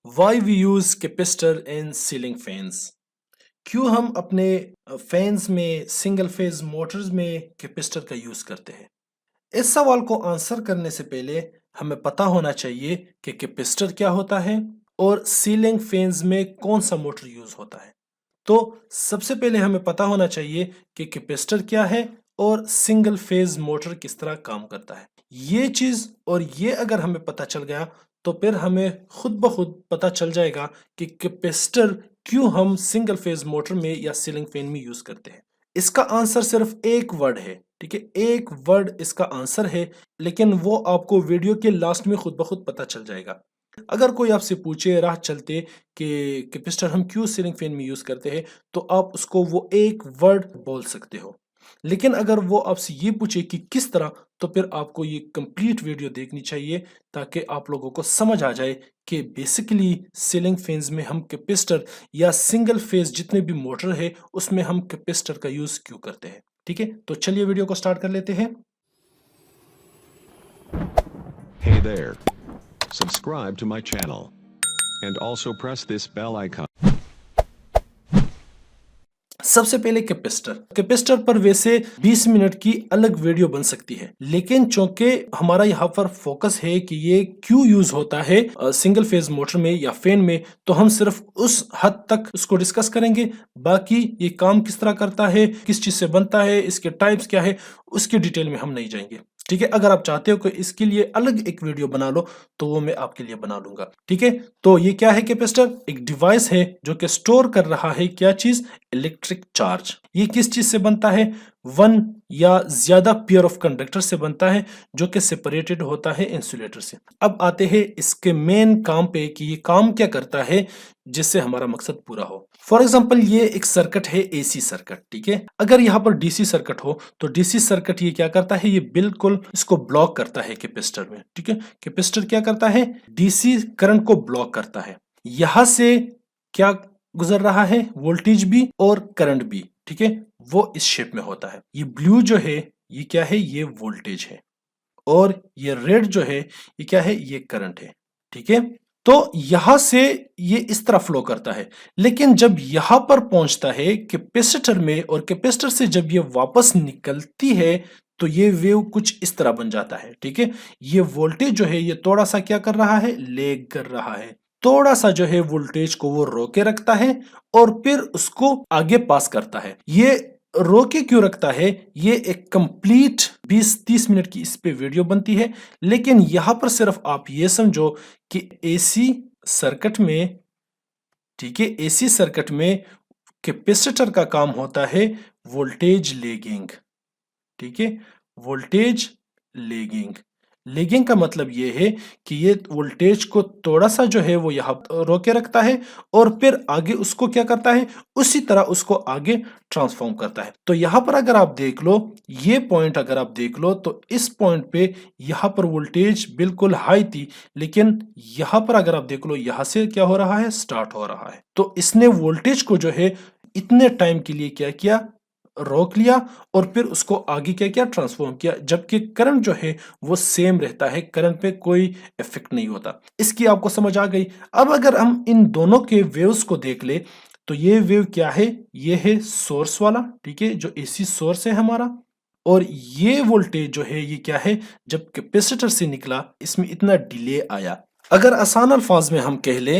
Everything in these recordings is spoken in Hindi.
Why we use capacitor in ceiling fans? क्यों हम अपने फैंस में सिंगल फेज मोटर्स में कैपेसिटर का यूज करते हैं? इस सवाल को आंसर करने से पहले हमें पता होना चाहिए कि कैपेसिटर क्या होता है और सीलिंग फैंस में कौन सा मोटर यूज होता है। तो सबसे पहले हमें पता होना चाहिए कि कैपेसिटर क्या है और सिंगल फेज मोटर किस तरह काम करता है। ये चीज और ये अगर हमें पता चल गया तो फिर हमें खुद ब खुद पता चल जाएगा कि कैपेसिटर क्यों हम सिंगल फेज मोटर में या सीलिंग फैन में यूज करते हैं। इसका आंसर सिर्फ एक वर्ड है, ठीक है, एक वर्ड इसका आंसर है, लेकिन वो आपको वीडियो के लास्ट में खुद ब खुद पता चल जाएगा। अगर कोई आपसे पूछे राह चलते कि कैपेसिटर हम क्यों सीलिंग फैन में यूज करते हैं, तो आप उसको वो एक वर्ड बोल सकते हो। लेकिन अगर वो आपसे ये पूछे कि किस तरह, तो फिर आपको ये कंप्लीट वीडियो देखनी चाहिए ताकि आप लोगों को समझ आ जाए कि बेसिकली सीलिंग फैंस में हम कैपेसिटर या सिंगल फेज जितने भी मोटर है उसमें हम कैपेसिटर का यूज क्यों करते हैं। ठीक है, तो चलिए वीडियो को स्टार्ट कर लेते हैं। Hey there. Subscribe to my channel. And also press this bell icon. सबसे पहले कैपेसिटर पर वैसे 20 मिनट की अलग वीडियो बन सकती है, लेकिन चूंकि हमारा यहाँ पर फोकस है कि ये क्यों यूज होता है सिंगल फेज मोटर में या फैन में, तो हम सिर्फ उस हद तक उसको डिस्कस करेंगे। बाकी ये काम किस तरह करता है, किस चीज से बनता है, इसके टाइप्स क्या है, उसकी डिटेल में हम नहीं जाएंगे। ठीक है, अगर आप चाहते हो कि इसके लिए अलग एक वीडियो बना लो तो वो मैं आपके लिए बना लूंगा। ठीक है, तो ये क्या है? कैपेसिटर एक डिवाइस है जो कि स्टोर कर रहा है क्या चीज? Electric charge. ये किस चीज से बनता है? वन या ज्यादा पेयर ऑफ कंडक्टर से बनता है जो कि सेपरेटेड होता है इंसुलेटर से। अब आते हैं इसके मेन काम पे कि ये काम क्या करता है जिससे हमारा मकसद पूरा हो। फॉर एग्जाम्पल ये एक सर्किट है, एसी सर्किट। ठीक है, अगर यहाँ पर डीसी सर्किट हो तो डीसी सर्किट ये क्या करता है? ये बिल्कुल इसको ब्लॉक करता है कैपेसिटर में। ठीक है, कैपेसिटर क्या करता है? डीसी करंट को ब्लॉक करता है। यहां से क्या गुजर रहा है? वोल्टेज भी और करंट भी। ठीक है, वो इस शेप में होता है। ये ब्लू जो है ये क्या है? ये वोल्टेज है। और ये रेड जो है ये क्या है? ये करंट है। ठीक है, तो यहां से ये इस तरह फ्लो करता है, लेकिन जब यहां पर पहुंचता है कैपेसिटर में और कैपेसिटर से जब ये वापस निकलती है तो ये वेव कुछ इस तरह बन जाता है। ठीक है, ये वोल्टेज जो है ये थोड़ा सा क्या कर रहा है? लेग कर रहा है। थोड़ा सा जो है वोल्टेज को वो रोके रखता है और फिर उसको आगे पास करता है। ये रोके क्यों रखता है? ये एक कंप्लीट 20-30 मिनट की इस पे वीडियो बनती है, लेकिन यहां पर सिर्फ आप ये समझो कि एसी सर्किट में, ठीक है, एसी सर्किट में कैपेसिटर का काम होता है वोल्टेज लेगिंग। ठीक है, वोल्टेज लेगिंग। लेगिंग का मतलब ये है कि ये वोल्टेज को थोड़ा सा जो है वो यहाँ रोके रखता है और फिर आगे उसको क्या करता है? उसी तरह उसको आगे ट्रांसफॉर्म करता है। तो यहाँ पर अगर आप देख लो, ये पॉइंट अगर आप देख लो तो इस पॉइंट पे यहाँ पर वोल्टेज बिल्कुल हाई थी, लेकिन यहाँ पर अगर आप देख लो यहाँ से क्या हो रहा है? स्टार्ट हो रहा है। तो इसने वोल्टेज को जो है इतने टाइम के लिए क्या किया? रोक लिया और फिर उसको आगे क्या किया? ट्रांसफॉर्म किया। जबकि करंट जो है वो सेम रहता है, करंट पे कोई इफेक्ट नहीं होता। इसकी आपको समझ आ गई। अब अगर हम इन दोनों के वेव्स को देख ले तो ये वेव क्या है? ये है सोर्स वाला, ठीक है, जो एसी सोर्स है हमारा। और ये वोल्टेज जो है ये क्या है? जब कैपेसिटर से निकला इसमें इतना डिले आया। अगर आसान अल्फाज में हम कह ले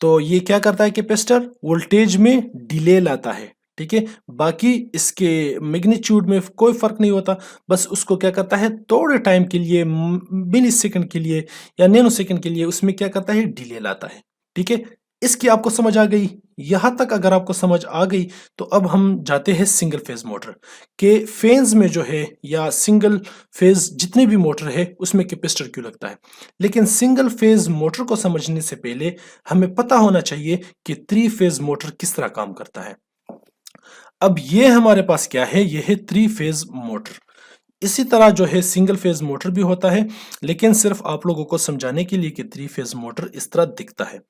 तो ये क्या करता है? कैपेसिटर वोल्टेज में डिले लाता है। ठीक है, बाकी इसके मैग्नीट्यूड में कोई फर्क नहीं होता। बस उसको क्या करता है? थोड़े टाइम के लिए, मिली सेकंड के लिए या नैनो सेकंड के लिए उसमें क्या करता है? डिले लाता है। ठीक है, इसकी आपको समझ आ गई। यहां तक अगर आपको समझ आ गई तो अब हम जाते हैं सिंगल फेज मोटर के फेज में जो है, या सिंगल फेज जितने भी मोटर है उसमें कैपेसिटर क्यों लगता है। लेकिन सिंगल फेज मोटर को समझने से पहले हमें पता होना चाहिए कि थ्री फेज मोटर किस तरह काम करता है। अब ये हमारे पास क्या है? ये है थ्री फेज मोटर। इसी तरह जो है सिंगल फेज मोटर भी होता है, लेकिन सिर्फ आप लोगों को समझाने के लिए कि थ्री फेज मोटर इस तरह दिखता है।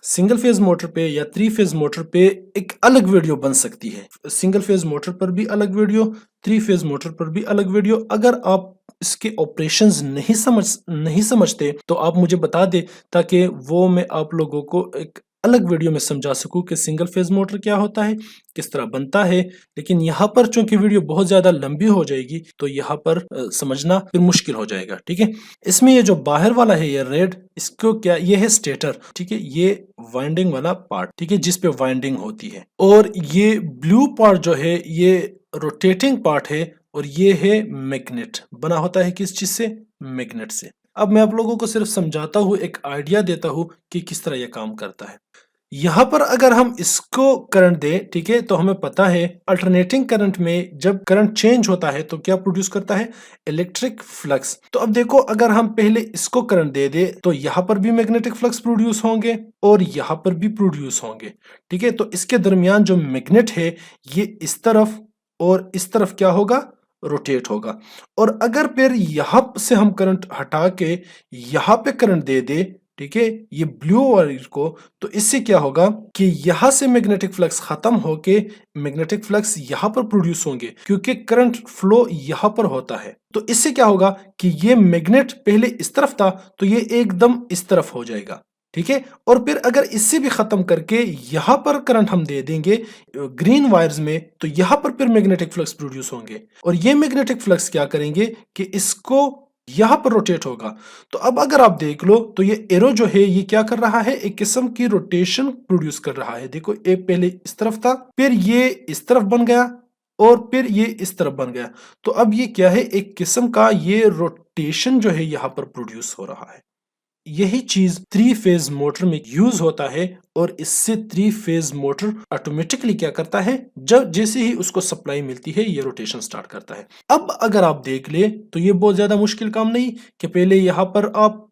सिंगल फेज मोटर पे या थ्री फेज मोटर पे एक अलग वीडियो बन सकती है। सिंगल फेज मोटर पर भी अलग वीडियो, थ्री फेज मोटर पर भी अलग वीडियो। अगर आप इसके ऑपरेशंस नहीं समझते तो आप मुझे बता दें, ताकि वो मैं आप लोगों को एक अलग वीडियो में समझा सकूं कि सिंगल फेज मोटर क्या होता है, किस तरह बनता है। लेकिन यहाँ पर चूंकि वीडियो बहुत ज्यादा लंबी हो जाएगी तो यहाँ पर समझना फिर मुश्किल हो जाएगा। ठीक है, इसमें ये जो बाहर वाला है ये रेड, इसको क्या, ये है स्टेटर। ठीक है, ये वाइंडिंग वाला पार्ट, ठीक है, जिसपे वाइंडिंग होती है। और ये ब्लू पार्ट जो है ये रोटेटिंग पार्ट है, और ये है मैग्नेट। बना होता है किस चीज से? मैग्नेट से। अब मैं आप लोगों को सिर्फ समझाता हूँ, एक आइडिया देता हूँ कि किस तरह यह काम करता है। यहाँ पर अगर हम इसको करंट दें, ठीक है, तो हमें पता है अल्टरनेटिंग करंट में जब करंट चेंज होता है तो क्या प्रोड्यूस करता है? Electric flux. तो अब देखो, अगर हम पहले इसको करंट दे दे तो यहाँ पर भी मैग्नेटिक फ्लक्स प्रोड्यूस होंगे और यहाँ पर भी प्रोड्यूस होंगे। ठीक है, तो इसके दरमियान जो मैग्नेट है ये इस तरफ और इस तरफ क्या होगा? रोटेट होगा। और अगर फिर यहां से हम करंट हटा के यहां पे करंट दे दे, ठीक है, ये ब्लू वायर को, तो इससे क्या होगा कि यहां से मैग्नेटिक फ्लक्स खत्म होके मैग्नेटिक फ्लक्स यहां पर प्रोड्यूस होंगे, क्योंकि करंट फ्लो यहां पर होता है। तो इससे क्या होगा कि ये मैग्नेट पहले इस तरफ था तो ये एकदम इस तरफ हो जाएगा। ठीक है, और फिर अगर इससे भी खत्म करके यहां पर करंट हम दे देंगे ग्रीन वायर्स में, तो यहां पर फिर मैग्नेटिक फ्लक्स प्रोड्यूस होंगे, और ये मैग्नेटिक फ्लक्स क्या करेंगे कि इसको यहां पर रोटेट होगा। तो अब अगर आप देख लो तो ये एरो जो है ये क्या कर रहा है? एक किस्म की रोटेशन प्रोड्यूस कर रहा है। देखो, ये पहले इस तरफ था, फिर ये इस तरफ बन गया, और फिर ये इस तरफ बन गया। तो अब ये क्या है? एक किस्म का ये रोटेशन जो है यहां पर प्रोड्यूस हो रहा है। यही चीज 3 फेज मोटर में यूज होता है, और इससे 3 फेज मोटर ऑटोमेटिकली क्या करता है? जब जैसे ही उसको सप्लाई मिलती है ये रोटेशन स्टार्ट करता है। अब अगर आप देख ले तो ये बहुत ज्यादा मुश्किल काम नहीं कि पहले यहां पर आप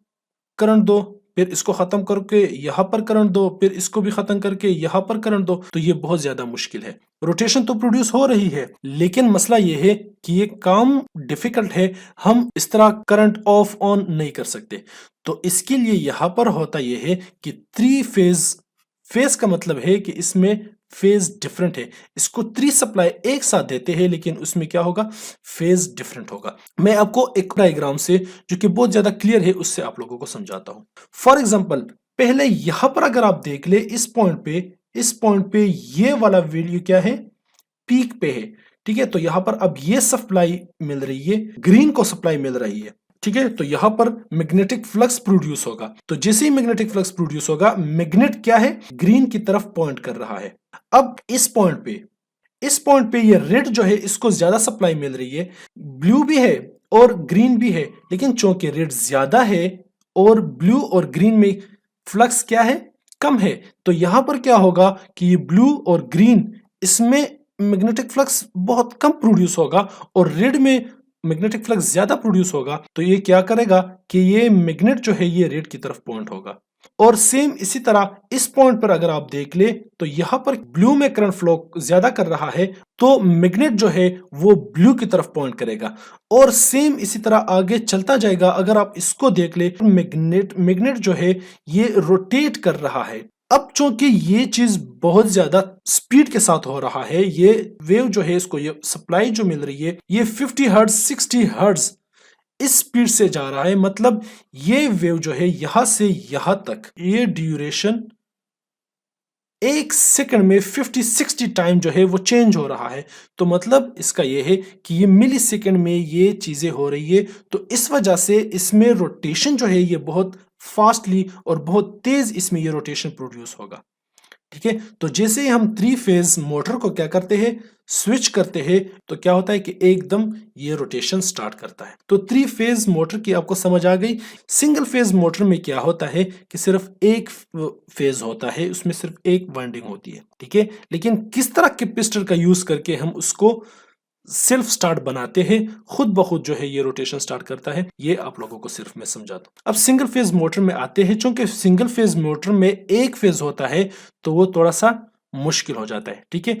करंट दो, फिर इसको खत्म करके यहां पर करंट दो, फिर इसको भी खत्म करके यहां पर करंट दो। तो ये बहुत ज्यादा मुश्किल है। रोटेशन तो प्रोड्यूस हो रही है, लेकिन मसला ये है कि ये काम डिफिकल्ट है। हम इस तरह करंट ऑफ ऑन नहीं कर सकते। तो इसके लिए यहां पर होता यह है कि 3 फेज का मतलब है कि इसमें फेज डिफरेंट है। इसको 3 सप्लाई एक साथ देते हैं, लेकिन उसमें क्या होगा? फेज डिफरेंट होगा। मैं आपको एक डायग्राम से, जो कि बहुत ज्यादा क्लियर है, उससे आप लोगों को समझाता हूं। फॉर एग्जांपल, पहले यहां पर अगर आप देख ले, इस पॉइंट पे ये वाला वैल्यू क्या है? पीक पे है। ठीक है, तो यहां पर अब ये सप्लाई मिल रही है, ग्रीन को सप्लाई मिल रही है। ठीक है, तो यहां पर मैग्नेटिक फ्लक्स प्रोड्यूस होगा। तो जैसे ही मैग्नेटिक फ्लक्स प्रोड्यूस होगा, मैग्नेट क्या है? ग्रीन की तरफ पॉइंट कर रहा है। अब इस पॉइंट पे ये रेड जो है इसको ज्यादा सप्लाई मिल रही है, ब्लू भी है और ग्रीन भी है, लेकिन चूंकि रेड ज्यादा है और ब्लू और ग्रीन में फ्लक्स क्या है? कम है। तो यहां पर क्या होगा कि ये ब्लू और ग्रीन, इसमें मैग्नेटिक फ्लक्स बहुत कम प्रोड्यूस होगा, और रेड में मैग्नेटिक फ्लक्स ज्यादा प्रोड्यूस होगा। तो ये क्या करेगा कि ये मैग्नेट जो है ये रेड की तरफ पॉइंट होगा। और सेम इसी तरह इस पॉइंट पर अगर आप देख ले तो यहां पर ब्लू में करंट फ्लो ज्यादा कर रहा है, तो मैग्नेट जो है वो ब्लू की तरफ पॉइंट करेगा। और सेम इसी तरह आगे चलता जाएगा। अगर आप इसको देख ले, मैग्नेट जो है ये रोटेट कर रहा है। अब चूंकि ये चीज बहुत ज्यादा स्पीड के साथ हो रहा है, ये वेव जो है इसको ये सप्लाई जो मिल रही है ये 50 हर्ट्ज 60 हर्ट्ज इस स्पीड से जा रहा है। मतलब ये वेव जो है यहां से यहां तक ये ड्यूरेशन 1 सेकंड में 50-60 टाइम जो है वो चेंज हो रहा है। तो मतलब इसका ये है कि ये मिली सेकंड में ये चीजें हो रही है। तो इस वजह से इसमें रोटेशन जो है ये बहुत फास्टली और बहुत तेज इसमें ये रोटेशन प्रोड्यूस होगा। ठीक है, तो जैसे ही हम 3 फेज मोटर को क्या करते हैं? स्विच करते हैं, तो क्या होता है कि एकदम ये रोटेशन स्टार्ट करता है। तो 3 फेज मोटर की आपको समझ आ गई। सिंगल फेज मोटर में क्या होता है कि सिर्फ एक फेज होता है, उसमें सिर्फ एक वाइंडिंग होती है। ठीक है, लेकिन किस तरह कैपेसिटर का यूज करके हम उसको सेल्फ स्टार्ट बनाते हैं, खुद ब खुद जो है ये रोटेशन स्टार्ट करता है, ये आप लोगों को सिर्फ मैं समझाता हूं। अब सिंगल फेज मोटर में आते हैं। चूंकि सिंगल फेज मोटर में एक फेज होता है तो वो थोड़ा सा मुश्किल हो जाता है। ठीक है,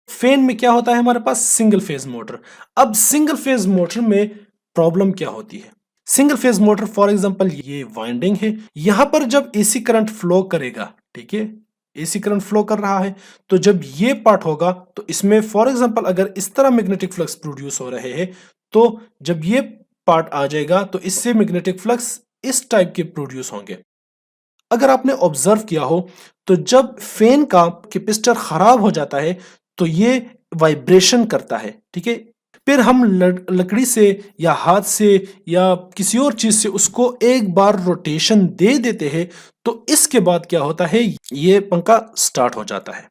फैन में क्या होता है हमारे पास? Single phase motor. अब सिंगल फेज मोटर में प्रॉब्लम क्या होती है? Single phase motor for example ये वाइंडिंग है, यहां पर जब एसी करंट फ्लो करेगा, ठीक है, एसी करंट फ्लो कर रहा है, तो जब ये पार्ट होगा तो इसमें फॉर एग्जांपल अगर इस तरह मैग्नेटिक फ्लक्स प्रोड्यूस हो रहे हैं, तो जब ये पार्ट आ जाएगा तो इससे मैग्नेटिक फ्लक्स इस टाइप के प्रोड्यूस होंगे। अगर आपने ऑब्जर्व किया हो तो जब फैन का कैपेसिटर खराब हो जाता है तो ये वाइब्रेशन करता है, ठीक है। फिर हम लकड़ी से या हाथ से या किसी और चीज से उसको एक बार रोटेशन दे देते हैं तो इसके बाद क्या होता है, ये पंखा स्टार्ट हो जाता है।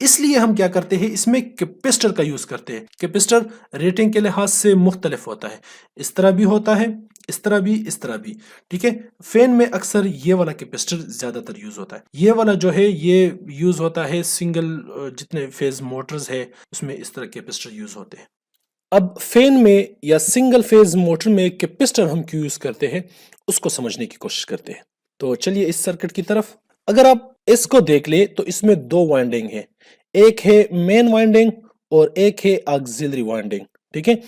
इसलिए हम क्या करते हैं, इसमें कैपेसिटर का यूज करते हैं। कैपेसिटर रेटिंग के लिहाज से मुख्तलिफ होता है, इस तरह भी होता है, इस तरह भी, इस तरह भी, ठीक है। फैन में अक्सर ये वाला कैपेसिटर ज्यादातर यूज होता है। ये वाला जो है ये यूज होता है सिंगल जितने फेज मोटर्स है उसमें इस तरह कैपेसिटर यूज होते हैं। अब फैन में या सिंगल फेज मोटर में कैपेसिटर हम क्यों यूज करते हैं उसको समझने की कोशिश करते हैं। तो चलिए इस सर्किट की तरफ। अगर आप इसको देख ले तो इसमें दो वाइंडिंग है, एक है मेन वाइंडिंग और एक है ऑक्सिलरी वाइंडिंग, ठीक है।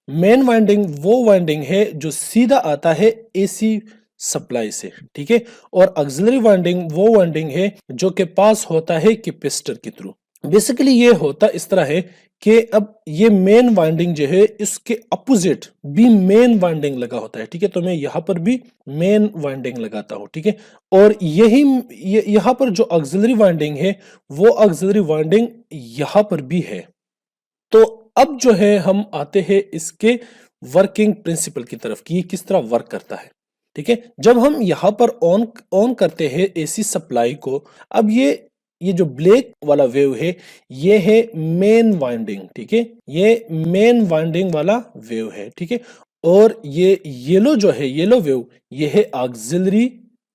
मेन वाइंडिंग वो वाइंडिंग है जो सीधा आता है एसी सप्लाई से, ठीक है, और ऑक्सिलरी वाइंडिंग वो वाइंडिंग है जो के पास होता है कैपेसिटर के थ्रू। बेसिकली ये होता इस तरह है कि अब ये मेन वाइंडिंग जो है इसके अपोजिट भी मेन वाइंडिंग लगा होता है, ठीक है। तो मैं यहाँ पर भी मेन वाइंडिंग लगाता हूँ, ठीक है। और यहाँ पर जो ऑक्सिलरी वाइंडिंग है वो ऑक्सिलरी वाइंडिंग यहाँ पर भी है। तो अब जो है हम आते हैं इसके वर्किंग प्रिंसिपल की तरफ कि ये किस तरह वर्क करता है, ठीक है। जब हम यहाँ पर ऑन करते हैं एसी सप्लाई को, अब ये जो ब्लैक वाला वेव है ये है मेन वाइंडिंग, ठीक है, ये मेन वाइंडिंग वाला वेव है, ठीक है। और ये येलो जो है, येलो वेव, ये है ऑक्सिलरी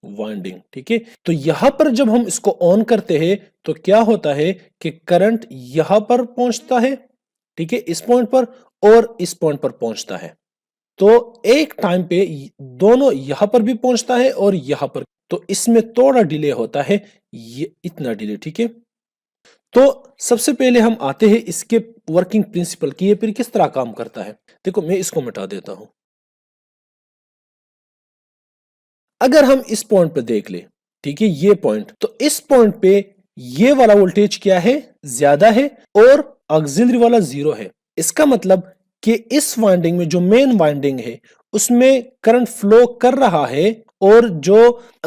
वाइंडिंग, ठीक है। तो यहां पर जब हम इसको ऑन करते हैं तो क्या होता है कि करंट यहां पर पहुंचता है, ठीक है, इस पॉइंट पर और इस पॉइंट पर पहुंचता है। तो एक टाइम पे दोनों यहां पर भी पहुंचता है और यहां पर, तो इसमें थोड़ा डिले होता है, ये इतना डिले, ठीक है। तो सबसे पहले हम आते हैं इसके वर्किंग प्रिंसिपल की, ये फिर किस तरह काम करता है। देखो मैं इसको मिटा देता हूं। अगर हम इस पॉइंट पे देख ले, ठीक है, ये पॉइंट, तो इस पॉइंट पे ये वाला वोल्टेज क्या है, ज्यादा है, और ऑक्सिलरी वाला जीरो है। इसका मतलब कि इस वाइंडिंग में जो मेन वाइंडिंग है उसमें करंट फ्लो कर रहा है, और जो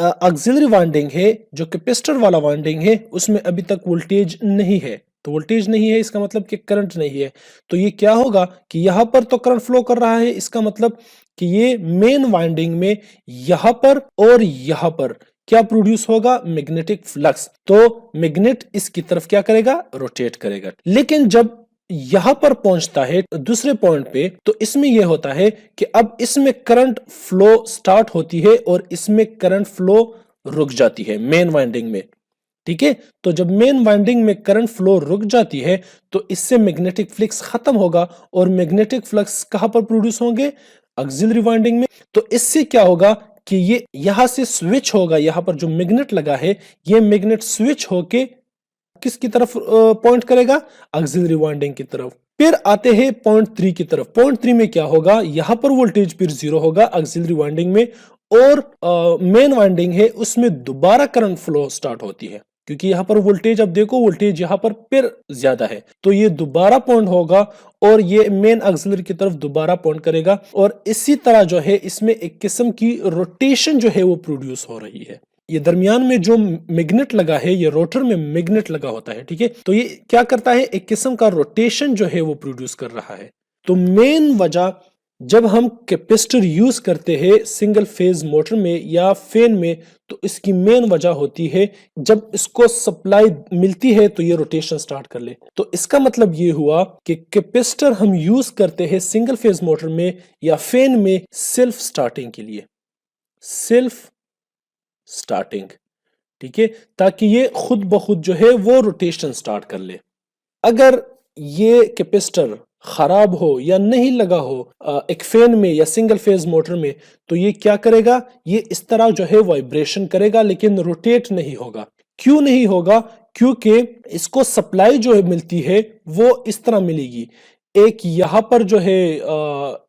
ऑक्सिलरी वाइंडिंग है, जो कैपेसिटर वाला वाइंडिंग है, उसमें अभी तक वोल्टेज नहीं है। तो वोल्टेज नहीं है इसका मतलब कि करंट नहीं है। तो ये क्या होगा कि यहां पर तो करंट फ्लो कर रहा है, इसका मतलब कि ये मेन वाइंडिंग में यहां पर और यहां पर क्या प्रोड्यूस होगा, मैग्नेटिक फ्लक्स। तो मैग्नेट इसकी तरफ क्या करेगा, रोटेट करेगा। लेकिन जब यहां पर पहुंचता है दूसरे पॉइंट पे, तो इसमें यह होता है कि अब इसमें करंट फ्लो स्टार्ट होती है और इसमें करंट फ्लो रुक जाती है मेन वाइंडिंग में, ठीक है। तो जब मेन वाइंडिंग में करंट फ्लो रुक जाती है तो इससे मैग्नेटिक फ्लक्स खत्म होगा, और मैग्नेटिक फ्लक्स कहां पर प्रोड्यूस होंगे, ऑक्सिलरी वाइंडिंग में। तो इससे क्या होगा कि ये यहां से स्विच होगा, यहां पर जो मैग्नेट लगा है ये मैग्नेट स्विच होके किसकी तरफ पॉइंट करेगा, ऑक्सिलरी वाइंडिंग की तरफ। फिर आते हैं पॉइंट 3 की तरफ। पॉइंट 3 में क्या होगा, यहां पर वोल्टेज फिर जीरो होगा ऑक्सिलरी वाइंडिंग में, और मेन वाइंडिंग है उसमें दोबारा करंट फ्लो स्टार्ट होती है, क्योंकि यहां पर वोल्टेज, अब देखो वोल्टेज यहां पर फिर ज्यादा है, तो ये दोबारा पॉइंट होगा और ये मेन ऑक्सिलरी की तरफ दोबारा पॉइंट करेगा। और इसी तरह जो है इसमें एक किस्म की रोटेशन जो है वो प्रोड्यूस हो रही है। ये दरमियान में जो मैग्नेट लगा है, ये रोटर में मैग्नेट लगा होता है, ठीक है। तो ये क्या करता है, एक किस्म का रोटेशन जो है वो प्रोड्यूस कर रहा है। तो मेन वजह जब हम कैपेसिटर यूज करते हैं सिंगल फेज मोटर में या फैन में, तो इसकी मेन वजह होती है जब इसको सप्लाई मिलती है तो ये रोटेशन स्टार्ट कर ले। तो इसका मतलब ये हुआ कि कैपेसिटर हम यूज करते हैं सिंगल फेज मोटर में या फैन में सेल्फ स्टार्टिंग के लिए, सेल्फ स्टार्टिंग, ठीक है, ताकि ये खुद ब खुद जो है वो रोटेशन स्टार्ट कर ले। अगर ये कैपेसिटर खराब हो या नहीं लगा हो एक फैन में या सिंगल फेज मोटर में, तो ये क्या करेगा, ये इस तरह जो है वाइब्रेशन करेगा लेकिन रोटेट नहीं होगा। क्यों नहीं होगा, क्योंकि इसको सप्लाई जो है मिलती है वो इस तरह मिलेगी, एक यहां पर जो है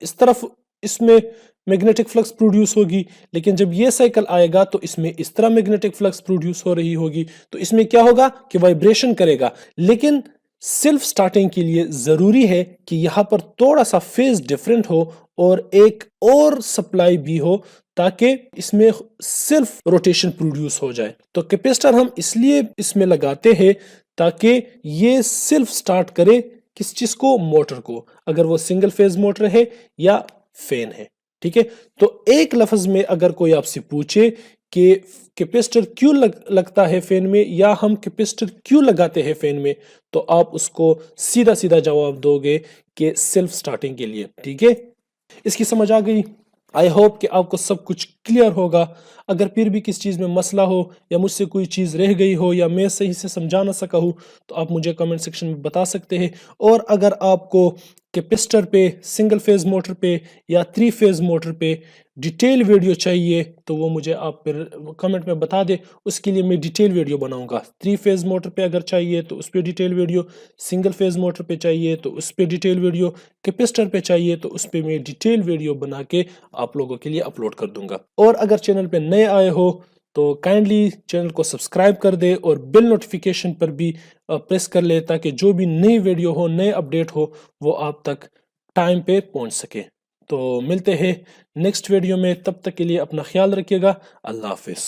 इस तरफ इसमें मैग्नेटिक फ्लक्स प्रोड्यूस होगी, लेकिन जब ये साइकिल आएगा तो इसमें इस तरह मैग्नेटिक फ्लक्स प्रोड्यूस हो रही होगी। तो इसमें क्या होगा कि वाइब्रेशन करेगा, लेकिन सेल्फ स्टार्टिंग के लिए जरूरी है कि यहाँ पर थोड़ा सा फेज डिफरेंट हो और एक और सप्लाई भी हो ताकि इसमें सेल्फ रोटेशन प्रोड्यूस हो जाए। तो कैपेसिटर हम इसलिए इसमें लगाते हैं ताकि ये सेल्फ स्टार्ट करे किस चीज को, मोटर को, अगर वो सिंगल फेज मोटर है या फैन है। ठीक है, तो एक लफ्ज में अगर कोई आपसे पूछे कि कैपेसिटर क्यों लगता है फैन में या हम कैपेसिटर क्यों लगाते हैं फैन में, तो आप उसको सीधा सीधा जवाब दोगे कि सेल्फ स्टार्टिंग के लिए। ठीक है, इसकी समझ आ गई। आई होप कि आपको सब कुछ क्लियर होगा। अगर फिर भी किस चीज़ में मसला हो या मुझसे कोई चीज़ रह गई हो या मैं सही से समझा ना सका हूँ तो आप मुझे कमेंट सेक्शन में बता सकते हैं। और अगर आपको कैपेसिटर पे, सिंगल फेज मोटर पे या 3 फेज मोटर पे डिटेल वीडियो चाहिए तो वो मुझे आप फिर कमेंट में बता दें, उसके लिए मैं डिटेल वीडियो बनाऊंगा। 3 फेज मोटर पे अगर चाहिए तो उस पर detail video, single phase motor पे चाहिए तो उस पर डिटेल वीडियो, कैपेसिटर पे चाहिए तो उस पर मैं डिटेल वीडियो बना के आप लोगों के लिए अपलोड कर दूंगा। और अगर चैनल पे नए आए हो तो काइंडली चैनल को सब्सक्राइब कर दे और बेल नोटिफिकेशन पर भी प्रेस कर ले ताकि जो भी नई वीडियो हो, नए अपडेट हो, वो आप तक टाइम पे पहुंच सके। तो मिलते हैं नेक्स्ट वीडियो में, तब तक के लिए अपना ख्याल रखिएगा। अल्लाह हाफिज।